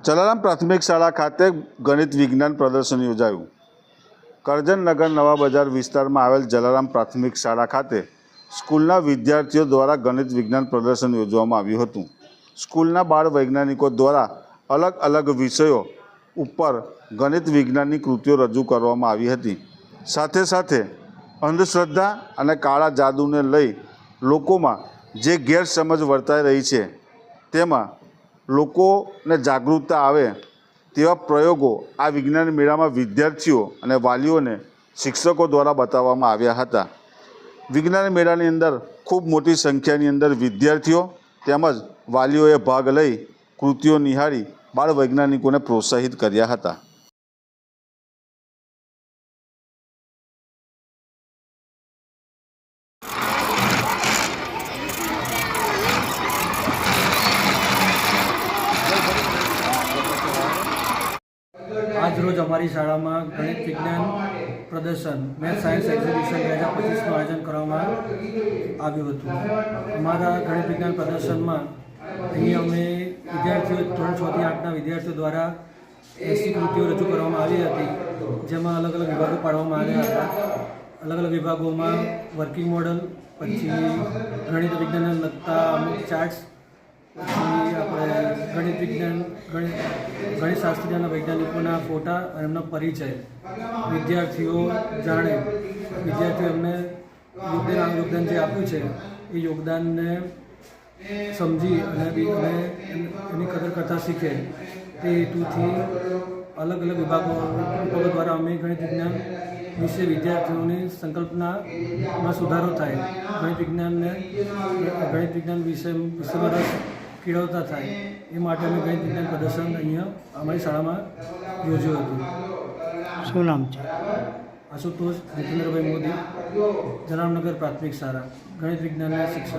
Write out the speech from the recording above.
જલારામ પ્રાથમિક શાળા ખાતે ગણિત વિજ્ઞાન પ્રદર્શન યોજાયું। કરજણનગર નવા બજાર વિસ્તારમાં આવેલ જલારામ પ્રાથમિક શાળા ખાતે સ્કૂલના વિદ્યાર્થીઓ દ્વારા ગણિત વિજ્ઞાન પ્રદર્શન યોજવામાં આવ્યું હતું। સ્કૂલના બાળ વૈજ્ઞાનિકો દ્વારા અલગ અલગ વિષયો ઉપર ગણિત વિજ્ઞાનની કૃતિઓ રજૂ કરવામાં આવી હતી। સાથે સાથે અંધશ્રદ્ધા અને કાળા જાદુને લઈ લોકોમાં જે ગેરસમજ વર્તાઈ રહી છે તેમાં લોકોને જાગૃતતા આવે તેવા પ્રયોગો આ વિજ્ઞાન મેળામાં વિદ્યાર્થીઓ અને વાલીઓને શિક્ષકો દ્વારા બતાવવામાં આવ્યા હતા। વિજ્ઞાન મેળાની અંદર ખૂબ મોટી સંખ્યાની અંદર વિદ્યાર્થીઓ તેમજ વાલીઓએ ભાગ લઈ કૃતિઓ નિહાળી બાળ વૈજ્ઞાનિકોને પ્રોત્સાહિત કર્યા હતા। આજ રોજ અમારી શાળામાં ગણિત વિજ્ઞાન પ્રદર્શન મેથ સાયન્સ એક્ઝિબિશન 2025નું આયોજન કરવામાં આવ્યું હતું। અમારા ગણિત વિજ્ઞાન પ્રદર્શનમાં અહીં અમે વિદ્યાર્થીઓ ધોરણ 6 થી 8ના વિદ્યાર્થીઓ દ્વારા 80 કૃતિઓ રજૂ કરવામાં આવી હતી, જેમાં અલગ અલગ વિભાગો પાડવામાં આવ્યા હતા। અલગ અલગ વિભાગોમાં વર્કિંગ મોડલ, પછી ગણિત વિજ્ઞાનને લગતા અમુક ચાર્ટ્સ, પછી આપણે ગણિત વિજ્ઞાન ગણિતશાસ્ત્રી અને વૈજ્ઞાનિકોના ફોટા અને એમનો પરિચય વિદ્યાર્થીઓ જાણે, વિદ્યાર્થીઓ એમને યોગદાન જે આપ્યું છે એ યોગદાનને સમજી અને એની કદર કરતાં શીખે તે હેતુથી અલગ અલગ વિભાગો દ્વારા અમે ગણિત વિજ્ઞાન વિશે વિદ્યાર્થીઓની સંકલ્પનામાં સુધારો થાય, ગણિત વિજ્ઞાન વિષયમાં રસ કેળવતા થાય એ માટે અમે ગણિત વિજ્ઞાન પ્રદર્શન અહીંયા અમારી શાળામાં યોજ્યું હતું। શું નામ છે? આશુતોષ જીતેન્દ્રભાઈ મોદી, જલારામનગર પ્રાથમિક શાળા, ગણિત વિજ્ઞાનના શિક્ષક।